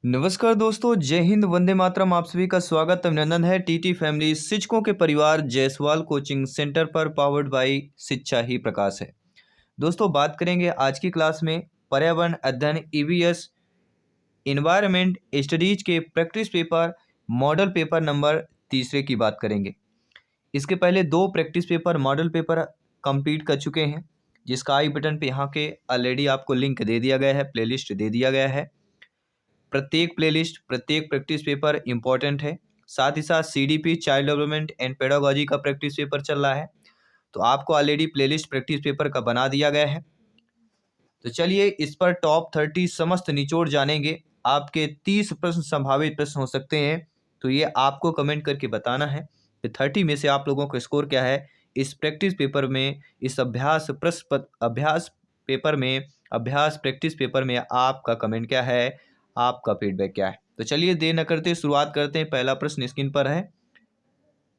नमस्कार दोस्तों, जय हिंद, वंदे मातरम। आप सभी का स्वागत अभिनंदन है टीटी फैमिली शिक्षकों के परिवार जायसवाल कोचिंग सेंटर पर, पावर्ड बाय शिक्षा ही प्रकाश है। दोस्तों, बात करेंगे आज की क्लास में पर्यावरण अध्ययन ईवीएस इन्वायरमेंट स्टडीज के practice paper model paper number तीसरे की बात करेंगे। इसके पहले दो practice paper model paper complete कर चुके हैं, जिसका आई बटन पे यहाँ के ऑलरेडी आपको लिंक दे दिया गया है, प्लेलिस्ट दे दिया गया है। प्रत्येक प्लेलिस्ट, प्रत्येक प्रैक्टिस पेपर इंपॉर्टेंट है। साथ ही साथ CDP child development and pedagogy का प्रैक्टिस पेपर चल रहा है, तो आपको ऑलरेडी प्लेलिस्ट प्रैक्टिस पेपर का बना दिया गया है। तो चलिए इस पर टॉप 30 समस्त निचोड़ जानेंगे। आपके 30 प्रश्न संभावित प्रश्न हो सकते हैं, तो ये आपको कमेंट करके बताना है कि 30 में से आप लोगों का स्कोर क्या है इस प्रैक्टिस पेपर में, इस अभ्यास प्रैक्टिस पेपर में आपका कमेंट क्या है, आपका फीडबैक क्या है। तो चलिए देर न करते शुरुआत करते हैं। पहला प्रश्न स्क्रीन पर है,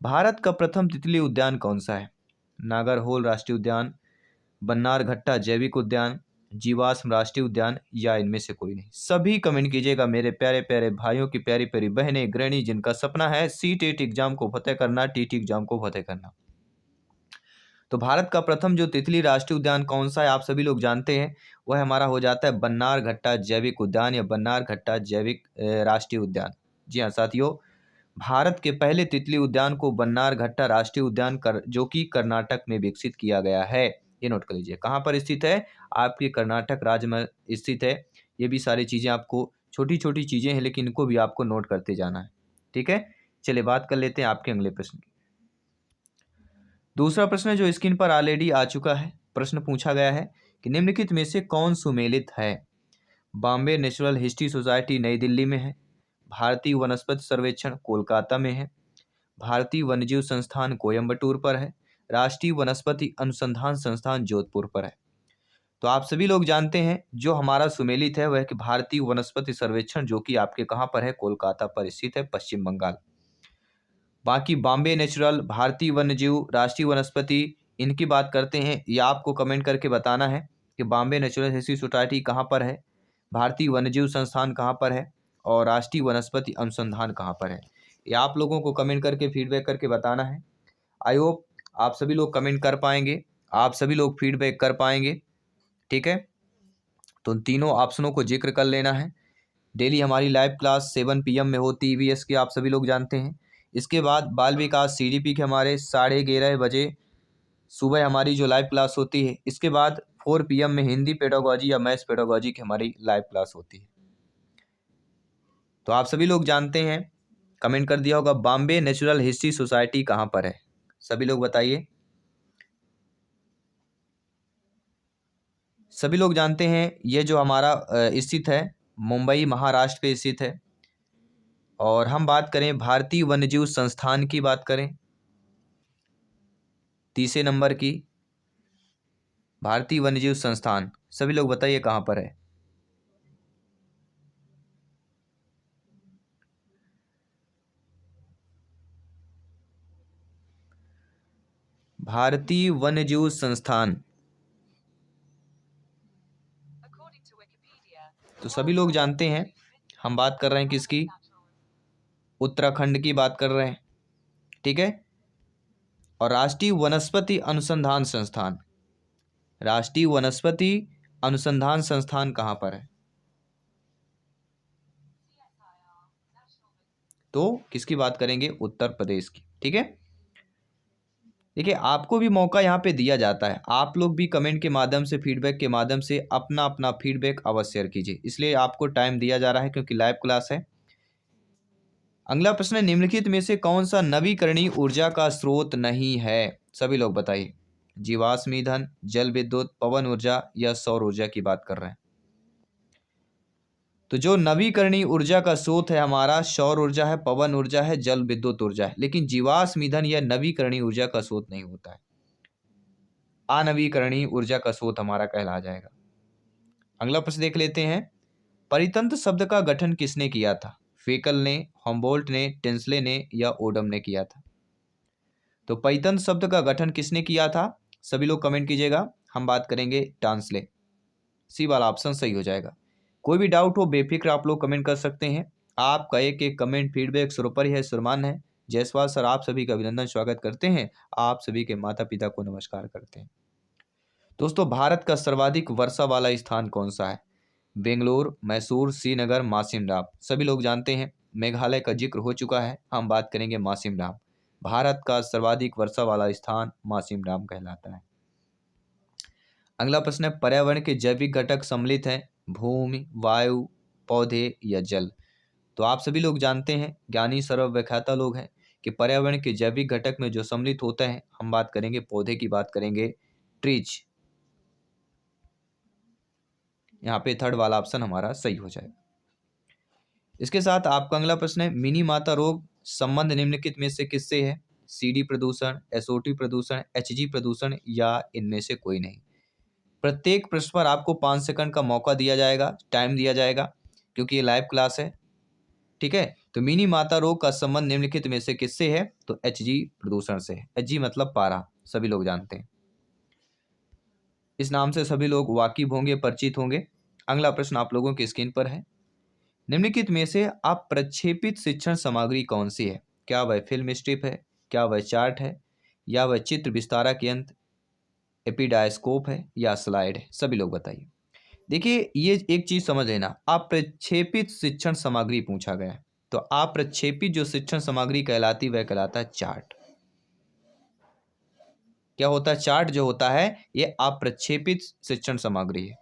भारत का प्रथम तितली उद्यान कौन सा है? नागरहोल राष्ट्रीय उद्यान, बन्नारघट्टा जैविक उद्यान, जीवाश्म राष्ट्रीय उद्यान, या इनमें से कोई नहीं। सभी कमेंट कीजिएगा मेरे प्यारे प्यारे भाइयों की प्यारी प्यारी बहनें, गृहिणी जिनका सपना है सी टेट एग्जाम को फतेह करना, टीटी एग्जाम को फतेह करना। तो भारत का प्रथम जो तितली राष्ट्रीय उद्यान कौन सा है आप सभी लोग जानते हैं, वह हमारा हो जाता है बन्नारघट्टा जैविक उद्यान या बन्नारघट्टा जैविक राष्ट्रीय उद्यान। जी हाँ साथियों, भारत के पहले तितली उद्यान को बन्नारघट्टा राष्ट्रीय उद्यान जो कि कर्नाटक में विकसित किया गया है। ये नोट कर लीजिए, कहाँ पर स्थित है? आपके कर्नाटक राज्य में स्थित है। ये भी सारी चीज़ें आपको, छोटी छोटी चीज़ें हैं लेकिन इनको भी आपको नोट करते जाना है। ठीक है, चलिए बात कर लेते हैं आपके अगले प्रश्न की। दूसरा प्रश्न जो स्क्रीन पर ऑलरेडी आ चुका है, प्रश्न पूछा गया है कि निम्नलिखित में से कौन सुमेलित है? बॉम्बे नेचुरल हिस्ट्री सोसाइटी नई दिल्ली में है, भारतीय वनस्पति सर्वेक्षण कोलकाता में है, भारतीय वन्यजीव संस्थान कोयम्बटूर पर है, राष्ट्रीय वनस्पति अनुसंधान संस्थान जोधपुर पर है। तो आप सभी लोग जानते हैं जो हमारा सुमेलित है वह कि भारतीय वनस्पति सर्वेक्षण, जो कि आपके कहाँ पर है? कोलकाता पर स्थित है, पश्चिम बंगाल। बाकी बॉम्बे नेचुरल, भारतीय वन्यजीव, राष्ट्रीय वनस्पति, इनकी बात करते हैं, ये आपको कमेंट करके बताना है कि बॉम्बे नेचुरल हिस्ट्री सोसाइटी कहाँ पर है, भारतीय वन्यजीव संस्थान कहाँ पर है और राष्ट्रीय वनस्पति अनुसंधान कहाँ पर है। ये आप लोगों को कमेंट करके फीडबैक करके बताना है। आई होप आप सभी लोग कमेंट कर पाएंगे, आप सभी लोग फीडबैक कर पाएंगे। ठीक है, तो तीनों ऑप्शनों को जिक्र कर लेना है। डेली हमारी लाइव क्लास 7 PM में होती है ईवीएस की, आप सभी लोग जानते हैं। इसके बाद बाल विकास सीडीपी के हमारे 11:30 बजे सुबह हमारी जो लाइव क्लास होती है। इसके बाद 4 PM में हिंदी पेडागोजी या मैथ्स पेडागोजी की हमारी लाइव क्लास होती है। तो आप सभी लोग जानते हैं, कमेंट कर दिया होगा, बॉम्बे नेचुरल हिस्ट्री सोसाइटी कहाँ पर है? सभी लोग बताइए। सभी लोग जानते हैं ये जो हमारा स्थित है मुंबई महाराष्ट्र पे स्थित है। और हम बात करें भारतीय वन्यजीव संस्थान की, बात करें तीसरे नंबर की, भारतीय वन्यजीव संस्थान, सभी लोग बताइए कहाँ पर है? भारतीय वन्यजीव संस्थान, तो सभी लोग जानते हैं हम बात कर रहे हैं किसकी? उत्तराखंड की बात कर रहे हैं। ठीक है, और राष्ट्रीय वनस्पति अनुसंधान संस्थान, राष्ट्रीय वनस्पति अनुसंधान संस्थान कहाँ पर है? तो किसकी बात करेंगे? उत्तर प्रदेश की। ठीक है, देखिए आपको भी मौका यहाँ पे दिया जाता है, आप लोग भी कमेंट के माध्यम से, फीडबैक के माध्यम से अपना अपना फीडबैक अवश्य शेयर कीजिए, इसलिए आपको टाइम दिया जा रहा है क्योंकि लाइव क्लास है। अगला प्रश्न है, निम्नलिखित में से कौन सा नवीकरणीय ऊर्जा का स्रोत नहीं है? सभी लोग बताइए। जीवाश्म ईंधन, जल विद्युत, पवन ऊर्जा या सौर ऊर्जा की बात कर रहे हैं। तो जो नवीकरणीय ऊर्जा का स्रोत है हमारा, सौर ऊर्जा है, पवन ऊर्जा है, जल विद्युत ऊर्जा है, लेकिन जीवाश्म ईंधन यह नवीकरणीय ऊर्जा का स्रोत नहीं होता है, अनवीकरणीय ऊर्जा का स्रोत हमारा कहला जाएगा। अगला प्रश्न देख लेते हैं, परितंत्र शब्द का गठन किसने किया था? फेकल ने, हम्बोल्ट ने, टेंसले ने या ओडम ने किया था? तो परितंत्र शब्द का गठन किसने किया था? सभी लोग कमेंट कीजिएगा। हम बात करेंगे टांसले, सी वाला ऑप्शन सही हो जाएगा। कोई भी डाउट हो बेफिक्र आप लोग कमेंट कर सकते हैं। आपका एक एक कमेंट फीडबैक सुरपर है, सुरमान है। जायसवाल सर आप सभी का अभिनंदन स्वागत करते हैं। आप सभी के माता पिता को नमस्कार करते हैं। दोस्तों, भारत का सर्वाधिक वर्षा वाला स्थान कौन सा है? बेंगलोर, मैसूर, श्रीनगर, मासिमराम। सभी लोग जानते हैं मेघालय का जिक्र हो चुका है, हम बात करेंगे मासिमराम। भारत का सर्वाधिक वर्षा वाला स्थान मासिमराम कहलाता है। अगला प्रश्न है, पर्यावरण के जैविक घटक सम्मिलित हैं भूमि, वायु, पौधे या जल? तो आप सभी लोग जानते हैं, ज्ञानी सर्वव्याख्याता लोग हैं, कि पर्यावरण के जैविक घटक में जो सम्मिलित होता है, हम बात करेंगे पौधे की बात करेंगे, ट्रीज। यहाँ पे थर्ड वाला ऑप्शन हमारा सही हो जाएगा। इसके साथ आपका अगला प्रश्न है, मिनी माता रोग संबंध निम्नलिखित में से किससे है? सीडी प्रदूषण, एसओटी प्रदूषण, एचजी प्रदूषण या इनमें से कोई नहीं। प्रत्येक प्रश्न पर आपको 5 सेकंड का मौका दिया जाएगा, टाइम दिया जाएगा, क्योंकि ये लाइव क्लास है। ठीक है, तो मिनी माता रोग का संबंध निम्नलिखित में से किससे है? तो एचजी प्रदूषण से है। एचजी मतलब पारा, सभी लोग जानते हैं, इस नाम से सभी लोग वाकिफ होंगे, परिचित होंगे। अगला प्रश्न आप लोगों की स्क्रीन पर है, निम्नलिखित में से आप प्रक्षेपित शिक्षण सामग्री कौन सी है? क्या वह फिल्म स्ट्रिप है, क्या वह चार्ट है, या वह चित्र विस्तारक यंत्र एपिडायस्कोप है, या स्लाइड है? सभी लोग बताइए। देखिए, ये एक चीज समझ लेना, आप प्रक्षेपित शिक्षण सामग्री पूछा गया है, तो आप प्रक्षेपित जो शिक्षण सामग्री कहलाती वह कहलाता है चार्ट। क्या होता है? चार्ट जो होता है ये आप प्रक्षेपित शिक्षण सामग्री है।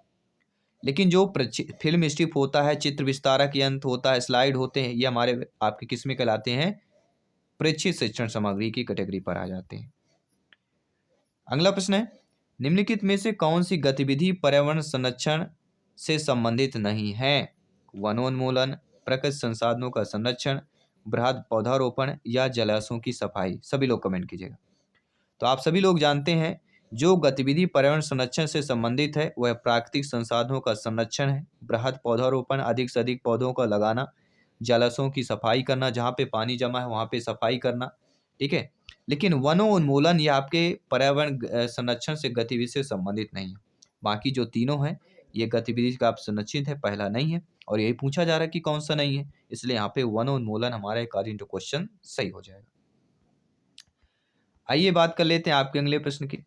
लेकिन जो फिल्म स्ट्रिप होता है, चित्र विस्तारक यंत्र होता है, स्लाइड होते हैं, ये हमारे आपके किस में कहलाते हैं? प्रेक्षित शिक्षण सामग्री की कैटेगरी पर आ जाते हैं। अगला प्रश्न है, निम्नलिखित में से कौन सी गतिविधि पर्यावरण संरक्षण से संबंधित नहीं है? वनोन्मूलन, प्रकृति संसाधनों का संरक्षण, बृहद पौधारोपण या जलाशयों की सफाई? सभी लोग कमेंट कीजिएगा। तो आप सभी लोग जानते हैं, जो गतिविधि पर्यावरण संरक्षण से संबंधित है वह प्राकृतिक संसाधनों का संरक्षण है, बृहद पौधारोपण, अधिक से अधिक पौधों का लगाना, जलाशयों की सफाई करना, जहाँ पे पानी जमा है वहाँ पे सफाई करना। ठीक है, लेकिन वनोन्मूलन या आपके पर्यावरण संरक्षण से गतिविधि से संबंधित नहीं है। बाकी जो तीनों हैं ये गतिविधि का आप संरक्षित है, पहला नहीं है, और यही पूछा जा रहा है कि कौन सा नहीं है, इसलिए यहाँ पे वनोन्मूलन हमारा अकॉर्डिंग टू क्वेश्चन सही हो जाएगा। आइए बात कर लेते हैं आपके अगले प्रश्न की।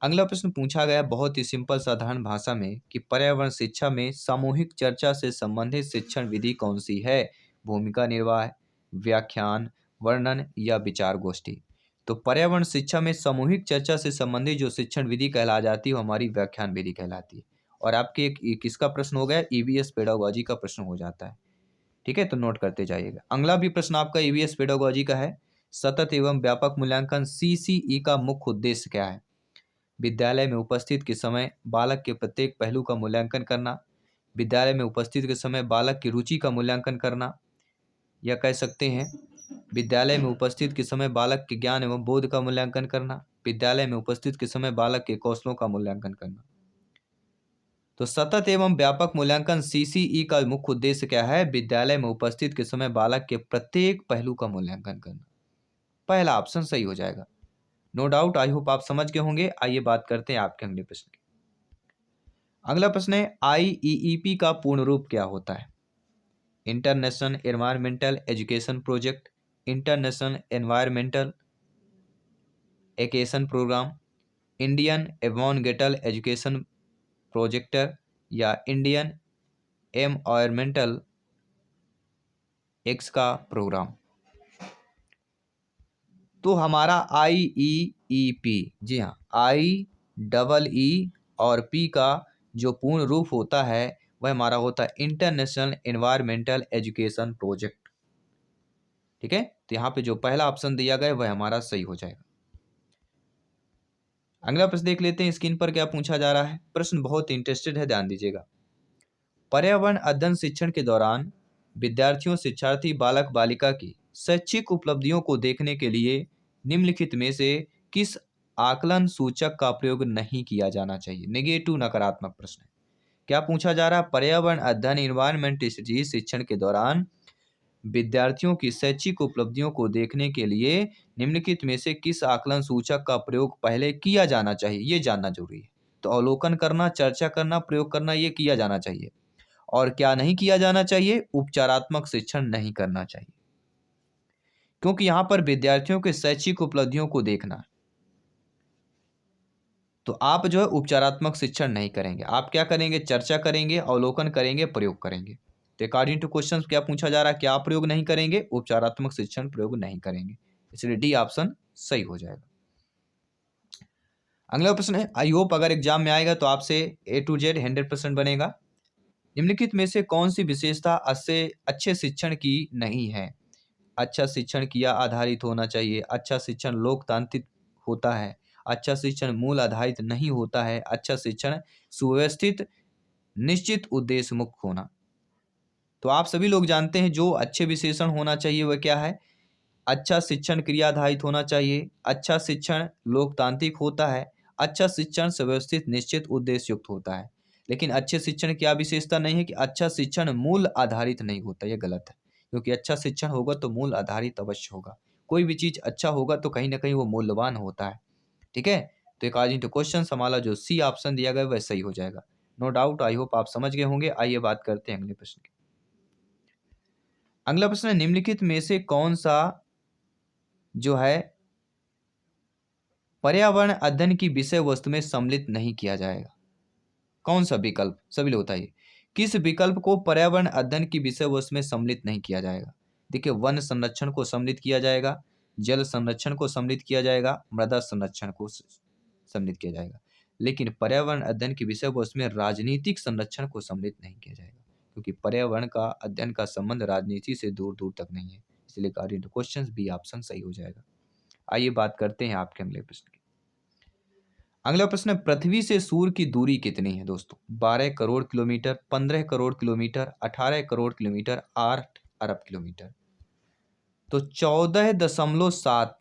अगला प्रश्न पूछा गया बहुत ही सिंपल साधारण भाषा में कि पर्यावरण शिक्षा में सामूहिक चर्चा से संबंधित शिक्षण विधि कौन सी है? भूमिका निर्वाह, व्याख्यान, वर्णन या विचार गोष्ठी? तो पर्यावरण शिक्षा में सामूहिक चर्चा से संबंधित जो शिक्षण विधि कहला जाती है वो हमारी व्याख्यान विधि कहलाती है। और आपके एक किसका प्रश्न हो गया? ईवीएस पेडागोजी का प्रश्न हो जाता है। ठीक है, तो नोट करते जाइएगा। अगला भी प्रश्न आपका ईवीएस पेडागोजी का है, सतत एवं व्यापक मूल्यांकन सीसीई का मुख्य उद्देश्य क्या है? विद्यालय में उपस्थित के समय बालक के प्रत्येक पहलू का मूल्यांकन करना, विद्यालय में उपस्थित के समय बालक की रुचि का मूल्यांकन करना, या कह सकते हैं विद्यालय में उपस्थित के समय बालक के ज्ञान एवं बोध का मूल्यांकन करना, विद्यालय में उपस्थित के समय बालक के कौशलों का मूल्यांकन करना। तो सतत एवं व्यापक मूल्यांकन सीसीई का मुख्य उद्देश्य क्या है? विद्यालय में उपस्थित के समय बालक के प्रत्येक पहलू का मूल्यांकन करना। पहला ऑप्शन सही हो जाएगा। नो डाउट, आई होप आप समझ गए होंगे। आइए बात करते हैं आपके अगले प्रश्न की। अगला प्रश्न है, आईईईपी का पूर्ण रूप क्या होता है? International environmental education project, international environmental education program, Indian environmental education projector, या इंडियन एनवायरमेंटल एक्स का प्रोग्राम? तो हमारा आईईईपी, जी हाँ, आई और पी का जो पूर्ण रूप होता है वह हमारा होता है इंटरनेशनल एनवायरमेंटल एजुकेशन प्रोजेक्ट। ठीक है, तो यहाँ पे जो पहला ऑप्शन दिया गया वह हमारा सही हो जाएगा। अगला प्रश्न देख लेते हैं स्क्रीन पर क्या पूछा जा रहा है। प्रश्न बहुत इंटरेस्टेड है, ध्यान दीजिएगा। पर्यावरण अध्ययन शिक्षण के दौरान विद्यार्थियों, शिक्षार्थी, बालक बालिका की शैक्षिक उपलब्धियों को देखने के लिए निम्नलिखित में से किस आकलन सूचक का प्रयोग नहीं किया जाना चाहिए? नेगेटिव, नकारात्मक प्रश्न है। क्या पूछा जा रहा है? पर्यावरण अध्ययन इन्वायरमेंट स्टडीज शिक्षण के दौरान विद्यार्थियों की शैक्षिक उपलब्धियों को देखने के लिए निम्नलिखित में से किस आकलन सूचक का प्रयोग पहले किया जाना चाहिए, ये जानना जरूरी है। तो अवलोकन करना, चर्चा करना, प्रयोग करना, ये किया जाना चाहिए। और क्या नहीं किया जाना चाहिए? उपचारात्मक शिक्षण नहीं करना चाहिए, क्योंकि यहां पर विद्यार्थियों के शैक्षिक उपलब्धियों को देखना है। तो आप जो है उपचारात्मक शिक्षण नहीं करेंगे, आप क्या करेंगे? चर्चा करेंगे, अवलोकन करेंगे, प्रयोग करेंगे। तो अकॉर्डिंग टू क्वेश्चन क्या पूछा जा रहा है? क्या प्रयोग नहीं करेंगे? उपचारात्मक शिक्षण प्रयोग नहीं करेंगे, इसलिए डी ऑप्शन सही हो जाएगा। अगला प्रश्न है, आई होप अगर एग्जाम में आएगा तो आपसे A to Z 100% बनेगा। निम्नलिखित में से कौन सी विशेषता अच्छे शिक्षण की नहीं है? अच्छा शिक्षण किया आधारित होना चाहिए, अच्छा शिक्षण लोकतांत्रिक होता है, अच्छा शिक्षण मूल आधारित नहीं होता है, अच्छा शिक्षण सुव्यवस्थित निश्चित उद्देश्य मुक्त होना। तो आप सभी लोग जानते हैं जो अच्छे विशेषण होना चाहिए वह क्या है? अच्छा शिक्षण क्रिया आधारित होना चाहिए, अच्छा शिक्षण लोकतांत्रिक होता है, अच्छा शिक्षण सुव्यवस्थित निश्चित उद्देश्य युक्त होता है। लेकिन अच्छे शिक्षण की क्या विशेषता नहीं है कि अच्छा शिक्षण मूल आधारित नहीं होता, यह गलत है। क्योंकि अच्छा शिक्षण होगा तो मूल आधारित अवश्य होगा। कोई भी चीज अच्छा होगा तो कहीं ना कहीं वो मूल्यवान होता है। ठीक है, तो अकॉर्डिंग टू क्वेश्चन हमारा जो सी ऑप्शन दिया गया वह सही हो जाएगा। नो डाउट, आई होप आप समझ गए होंगे। आइए बात करते हैं अगले प्रश्न की। अगला प्रश्न है, निम्नलिखित में से कौन सा जो है पर्यावरण अध्ययन की विषय वस्तु में सम्मिलित नहीं किया जाएगा? कौन सा विकल्प? सभी लोग बताइए, किस विकल्प को पर्यावरण अध्ययन की विषय वस्तु में सम्मिलित नहीं किया जाएगा? देखिए, वन संरक्षण को सम्मिलित किया जाएगा, जल संरक्षण को सम्मिलित किया जाएगा, मृदा संरक्षण को सम्मिलित किया जाएगा, लेकिन पर्यावरण अध्ययन की विषय वस्तु में राजनीतिक संरक्षण को सम्मिलित नहीं किया जाएगा, क्योंकि पर्यावरण का अध्ययन का संबंध राजनीति से दूर दूर तक नहीं है। इसलिए according to question B option सही हो जाएगा। आइए बात करते हैं आपके अगले प्रश्न की। अगला प्रश्न है, पृथ्वी से सूर्य की दूरी कितनी है दोस्तों? 12 crore kilometre, 15 crore kilometre, 18 crore kilometre, 8 अरब किलोमीटर। तो 14.7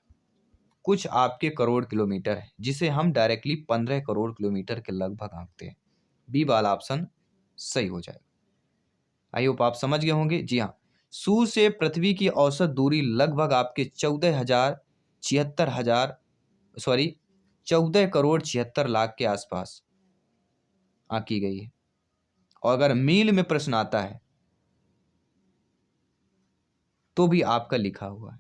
कुछ आपके करोड़ किलोमीटर है, जिसे हम डायरेक्टली 15 करोड़ किलोमीटर के लगभग आंकते हैं। बी वाला ऑप्शन सही हो जाएगा। आई होप आप समझ गए होंगे। जी हाँ, सूर्य से पृथ्वी की औसत दूरी लगभग आपके 14 करोड़ 76 लाख के आसपास आंकी गई है। और अगर मील में प्रश्न आता है तो भी आपका लिखा हुआ है।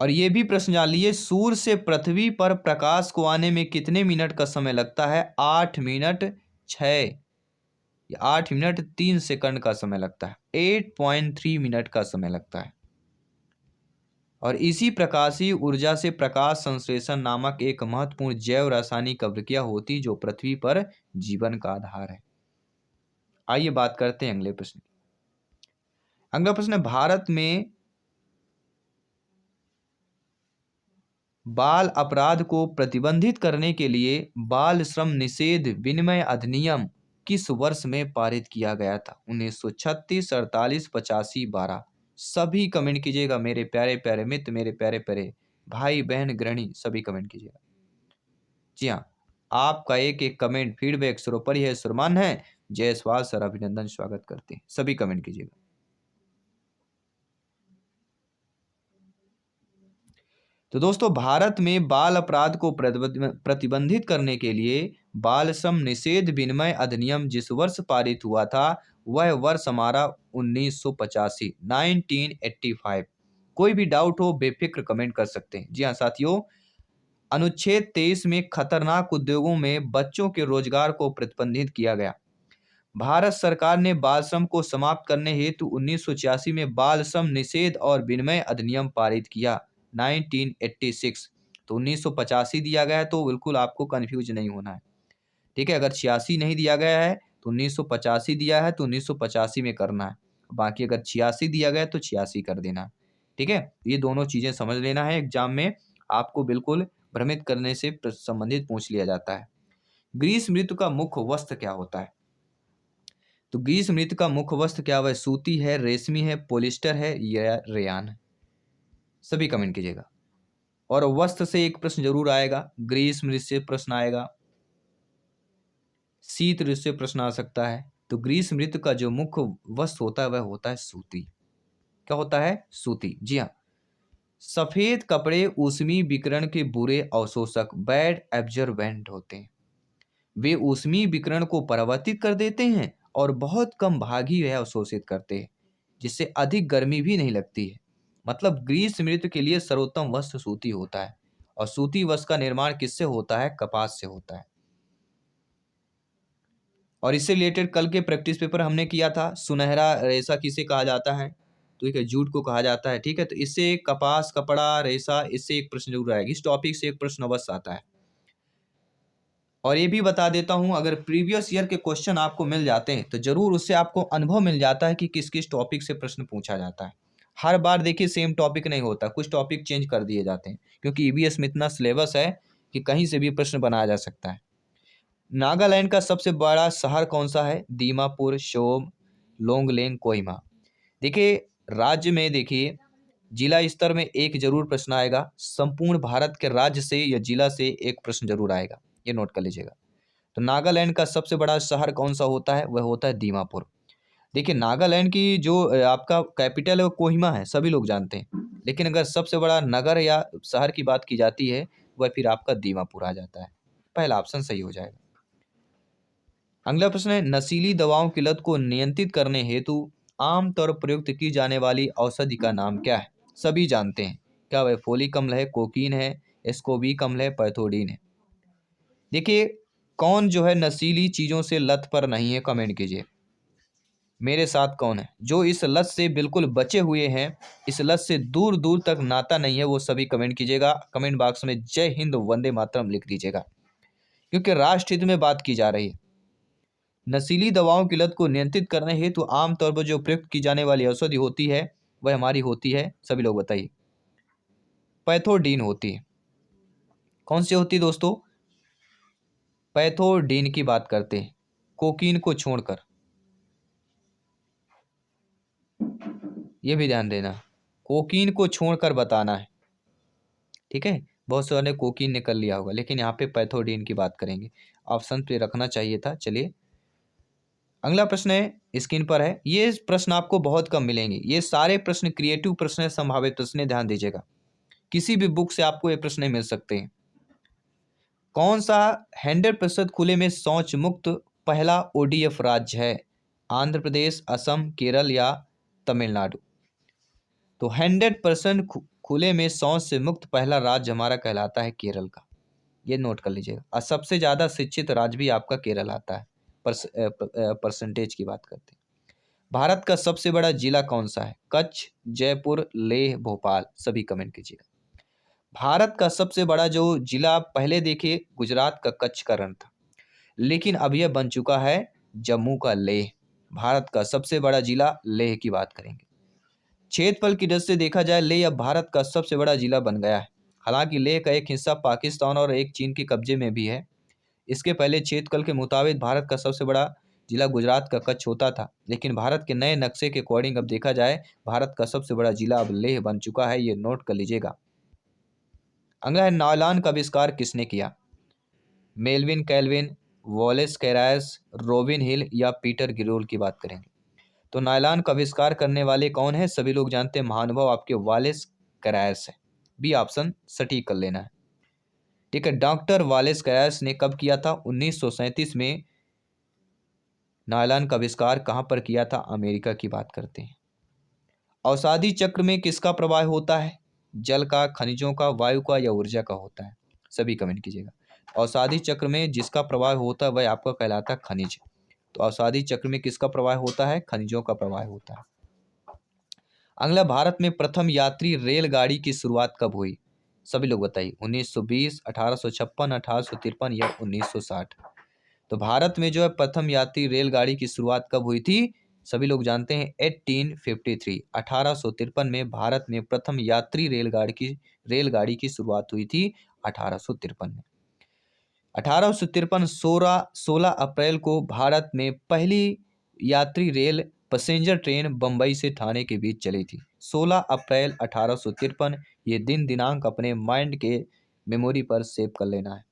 और यह भी प्रश्न जान लीजिए, सूर्य से पृथ्वी पर प्रकाश को आने में कितने मिनट का समय लगता है? 8 मिनट 6 या 8 मिनट 3 सेकंड का समय लगता है, 8.3 मिनट का समय लगता है। और इसी प्रकाशीय ऊर्जा से प्रकाश संश्लेषण नामक एक महत्वपूर्ण जैव रासायनिक अभिक्रिया होती जो पृथ्वी पर जीवन का आधार है। आइए बात करते हैं अगले प्रश्न की। अगला प्रश्न है, भारत में बाल अपराध को प्रतिबंधित करने के लिए बाल श्रम निषेध विनिमय अधिनियम किस वर्ष में पारित किया गया था? 1936, 48, 85, 12। सभी कमेंट कीजिएगा मेरे प्यारे प्यारे मित्र, मेरे प्यारे प्यारे भाई बहन गृहिणी, सभी कमेंट कीजिएगा। जी हाँ, आपका एक एक कमेंट फीडबैक सर्वोपरि है, सम्मान है। जय सवाल सर, अभिनंदन, स्वागत करते हैं। सभी कमेंट कीजिएगा। तो दोस्तों, भारत में बाल अपराध को प्रतिबंधित करने के लिए बाल श्रम निषेध विनिमय अधिनियम जिस वर्ष पारित हुआ था वह वर्ष हमारा 1985, 1985। कोई भी डाउट हो बेफिक्र कमेंट कर सकते हैं। जी हाँ साथियों, अनुच्छेद 23 में खतरनाक उद्योगों में बच्चों के रोजगार को प्रतिबंधित किया गया। भारत सरकार ने बाल श्रम को समाप्त करने हेतु 1986 में बाल श्रम निषेध और विनिमय अधिनियम पारित किया, 1986। तो 1985 दिया गया है तो बिल्कुल आपको कंफ्यूज नहीं होना है। ठीक है, अगर 86 नहीं दिया गया है तो 1985 दिया है तो 1985 में करना है। बाकी अगर 86 दिया गया है तो 86 कर देना। ठीक है, ये दोनों चीजें समझ लेना है, एग्जाम में आपको बिल्कुल भ्रमित करने से संबंधित पूछ लिया जाता है। ग्रीष्म ऋतु का मुख्य वस्त्र क्या होता है? तो ग्रीष्म ऋतु का मुख्य वस्त्र क्या? वह सूती है, रेशमी है, पॉलिस्टर है या रेयान है? सभी कमेंट कीजिएगा। और वस्त्र से एक प्रश्न जरूर आएगा, ग्रीष्म ऋतु से प्रश्न आएगा, शीत ऋतु से प्रश्न आ सकता है। तो ग्रीष्म ऋतु का जो मुख्य वस्त्र होता है वह होता है सूती। क्या होता है? सूती। जी हाँ, सफेद कपड़े ऊष्मीय विकिरण के बुरे अवशोषक बैड एब्जॉर्बेंट होते हैं। वे ऊष्मीय विकिरण को परावर्तित कर देते हैं और बहुत कम भाग ही वह अवशोषित करते हैं, जिससे अधिक गर्मी भी नहीं लगती है। मतलब ग्रीष्म ऋतु के लिए सर्वोत्तम वस्त्र सूती होता है। और सूती वस्त्र का निर्माण किससे होता है? कपास से होता है। और इससे रिलेटेड कल के प्रैक्टिस पेपर हमने किया था, सुनहरा रेशा किसे कहा जाता है? तो ठीक है, जूट को कहा जाता है। ठीक है, तो इससे कपास, कपड़ा, रेशा, इससे एक प्रश्न जरूर आएगा। इस टॉपिक से एक प्रश्न अवश्य आता है। और ये भी बता देता हूं, अगर प्रीवियस ईयर के क्वेश्चन आपको मिल जाते हैं तो जरूर उससे आपको अनुभव मिल जाता है कि किस किस टॉपिक से प्रश्न पूछा जाता है। हर बार देखिए सेम टॉपिक नहीं होता, कुछ टॉपिक चेंज कर दिए जाते हैं, क्योंकि ईवीएस में इतना सिलेबस है कि कहीं से भी प्रश्न बनाया जा सकता है। नागालैंड का सबसे बड़ा शहर कौन सा है? दीमापुर, शोम, लोंगलेंग, कोहिमा। देखिए राज्य में देखिए जिला स्तर में एक जरूर प्रश्न आएगा, संपूर्ण भारत के राज्य से या जिला से एक प्रश्न जरूर आएगा, ये नोट कर लीजिएगा। तो नागालैंड का सबसे बड़ा शहर कौन सा होता है? वह होता है दीमापुर। देखिए नागालैंड की जो आपका कैपिटल है वो कोहिमा है, सभी लोग जानते हैं। लेकिन अगर सबसे बड़ा नगर या शहर की बात की जाती है, वह फिर आपका दीमापुर आ जाता है। पहला ऑप्शन सही हो जाएगा। अगला प्रश्न है, नशीली दवाओं की लत को नियंत्रित करने हेतु आमतौर पर प्रयुक्त की जाने वाली औषधि का नाम क्या है? सभी जानते हैं। क्या वह फोलिक अम्ल है, कोकीन है, एस्कोबिक अम्ल है, पैथोडीन है? देखिए कौन जो है नशीली चीजों से लत पर नहीं है, कमेंट कीजिए। मेरे साथ कौन है जो इस लत से बिल्कुल बचे हुए हैं, इस लत से दूर दूर तक नाता नहीं है, वो सभी कमेंट कीजिएगा। कमेंट बॉक्स में जय हिंद वंदे मातरम लिख दीजिएगा, क्योंकि राष्ट्र हित में बात की जा रही है। नशीली दवाओं की लत को नियंत्रित करने हेतु आमतौर पर जो प्रयुक्त की जाने वाली औषधि होती है वह हमारी होती है, सभी लोग बताइए। पैथोडीन होती है। कौन सी होती है दोस्तों? पैथोडीन की बात करते हैं, कोकीन को छोड़कर। ये भी ध्यान देना, कोकीन को छोड़कर बताना है। ठीक है, बहुत सारे ने कोकीन निकल लिया होगा, लेकिन यहाँ पे पैथोडीन की बात करेंगे। ऑप्शन पे रखना चाहिए था। चलिए अगला प्रश्न है, स्क्रीन पर है। ये प्रश्न आपको बहुत कम मिलेंगे, ये सारे प्रश्न क्रिएटिव प्रश्न है, संभावित प्रश्न है, ध्यान दीजिएगा। किसी भी बुक से आपको ये प्रश्न मिल सकते हैं। कौन सा 100% खुले में शौच मुक्त पहला ओडीएफ राज्य है? आंध्र प्रदेश, असम, केरल या तमिलनाडु? तो 100% खुले में शौच से मुक्त पहला राज्य हमारा कहलाता है केरल का, ये नोट कर लीजिएगा। और सबसे ज्यादा शिक्षित राज्य भी आपका केरल आता है। परसेंटेज की बात करते हैं। भारत का सबसे बड़ा जिला कौन सा है? कच्छ, जयपुर, लेह, भोपाल? सभी कमेंट कीजिएगा। भारत का सबसे बड़ा जो जिला पहले देखिए गुजरात का कच्छ का रण था, लेकिन अब यह बन चुका है जम्मू का लेह। भारत का सबसे बड़ा जिला लेह की बात करेंगे। क्षेत्रफल की दृष्टि से देखा जाए लेह अब भारत का सबसे बड़ा जिला बन गया है। हालांकि लेह का एक हिस्सा पाकिस्तान और एक चीन के कब्जे में भी है। इसके पहले क्षेत्रफल के मुताबिक भारत का सबसे बड़ा जिला गुजरात का कच्छ होता था, लेकिन भारत के नए नक्शे के अकॉर्डिंग अब देखा जाए भारत का सबसे बड़ा जिला अब लेह बन चुका है, ये नोट कर लीजिएगा। अगला है, नायलॉन का आविष्कार किसने किया? Melvin Calvin, Wallace Carothers, Robin Hill या पीटर गिरोल की बात करेंगे। तो नायलॉन का आविष्कार करने वाले कौन है? सभी लोग जानते हैं, महानुभाव आपके वॉलेस कैरास है। बी ऑप्शन सटीक कर लेना है। ठीक है, डॉक्टर वॉलेस कैरास ने कब किया था? 1937 में। नायलॉन का आविष्कार कहाँ पर किया था? अमेरिका की बात करते हैं। औषधि चक्र में किसका प्रवाह होता है? जल का, खनिजों का, वायु का या ऊर्जा का होता है? सभी कमेंट कीजिएगा। औषधि चक्र में जिसका प्रवाह होता है वह आपका कहलाता है खनिज। तो औषधि चक्र में किसका प्रवाह होता है? खनिजों का प्रवाह होता है। अगला, भारत में प्रथम यात्री रेलगाड़ी की शुरुआत कब हुई? सभी लोग बताइए। 1920, 1856, 1853 या 1960? तो भारत में जो है प्रथम यात्री रेलगाड़ी की शुरुआत कब हुई थी? सभी लोग जानते हैं 1853, 1853 में भारत में प्रथम यात्री रेलगाड़ी की शुरुआत हुई थी 1853 में। 1853 16 अप्रैल को भारत में पहली यात्री रेल पैसेंजर ट्रेन बंबई से ठाणे के बीच चली थी। 16 अप्रैल 1853, ये दिन दिनांक अपने माइंड के मेमोरी पर सेव कर लेना है।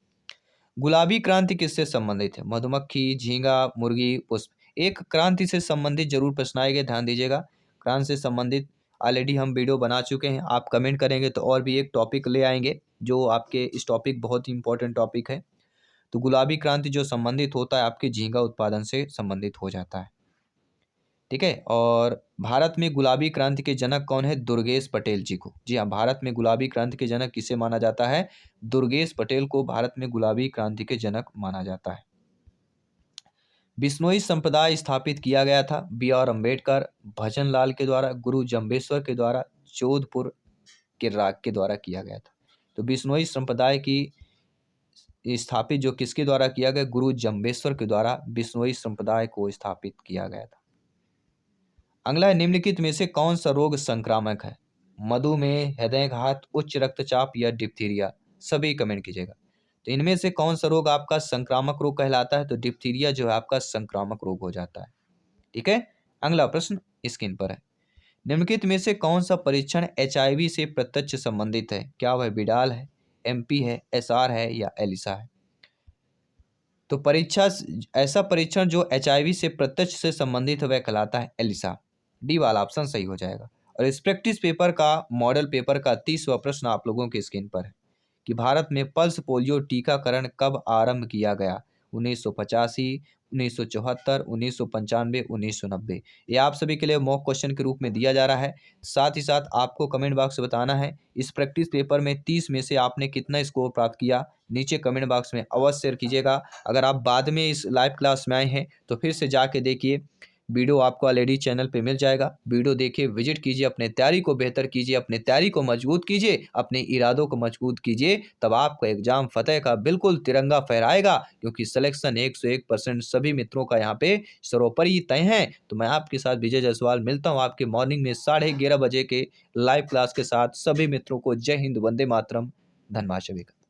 गुलाबी क्रांति किससे संबंधित है? मधुमक्खी, झींगा, मुर्गी, पुष्प? एक क्रांति से संबंधित जरूर प्रश्न आएंगे, ध्यान दीजिएगा। क्रांति से संबंधित ऑलरेडी हम वीडियो बना चुके हैं, आप कमेंट करेंगे तो और भी एक टॉपिक ले आएंगे जो आपके इस टॉपिक बहुत ही इंपॉर्टेंट टॉपिक है। तो गुलाबी क्रांति जो संबंधित होता है आपके झींगा उत्पादन से संबंधित हो जाता है। ठीक है। और भारत में गुलाबी क्रांति के जनक कौन है? दुर्गेश पटेल जी को। जी हाँ, भारत में गुलाबी क्रांति के जनक किसे माना जाता है? दुर्गेश पटेल को भारत में गुलाबी क्रांति के जनक माना जाता है। बिश्नोई संप्रदाय स्थापित किया गया था बी.आर. अम्बेडकर, भजनलाल के द्वारा, गुरु जम्बेश्वर के द्वारा, जोधपुर के राग के द्वारा किया गया था। तो बिश्नोई संप्रदाय की स्थापित जो किसके द्वारा किया गया? गुरु जम्बेश्वर के द्वारा बिश्नोई संप्रदाय को स्थापित किया गया था। अगला है, निम्नलिखित में से कौन सा रोग संक्रामक है? मधुमेह, हृदयघात, उच्च रक्तचाप या डिप्थीरिया? सभी कमेंट कीजिएगा। तो इनमें से कौन सा रोग आपका संक्रामक रोग कहलाता है? तो डिप्थीरिया जो है आपका संक्रामक रोग हो जाता है। ठीक है। अगला प्रश्न स्क्रीन पर है, निम्नलिखित में से कौन सा परीक्षण HIV से प्रत्यक्ष संबंधित है? क्या वह बिडाल है, MP है, SR है या एलिसा है? तो ऐसा परीक्षण जो HIV से प्रत्यक्ष से संबंधित है वह कहलाता है एलिसा। डी वाला ऑप्शन सही हो जाएगा। और इस प्रैक्टिस पेपर का मॉडल पेपर का 30वां प्रश्न आप लोगों के स्क्रीन पर है कि भारत में पल्स पोलियो टीकाकरण कब आरंभ किया गया? 1985, 1974, 1995, 1990। ये आप सभी के लिए मॉक क्वेश्चन के रूप में दिया जा रहा है। साथ ही साथ आपको कमेंट बॉक्स में बताना है इस प्रैक्टिस पेपर में 30 में से आपने कितना स्कोर प्राप्त किया, नीचे कमेंट बॉक्स में अवश्य शेयर कीजिएगा। अगर आप बाद में इस लाइव क्लास में आए हैं तो फिर से जाके देखिए, वीडियो आपको ऑलरेडी चैनल पे मिल जाएगा। वीडियो देखिए, विजिट कीजिए, अपने तैयारी को बेहतर कीजिए, अपने तैयारी को मजबूत कीजिए, अपने इरादों को मजबूत कीजिए, तब आपका एग्जाम फतेह का बिल्कुल तिरंगा फहराएगा, क्योंकि सिलेक्शन 101% सभी मित्रों का यहाँ पे सर्वोपरि तय है। तो मैं आपके साथ विजय जायसवाल मिलता हूँ आपके मॉर्निंग में 11:30 बजे के लाइव क्लास के साथ। सभी मित्रों को जय हिंद, वंदे मातरम, धन्यवाद सभी का।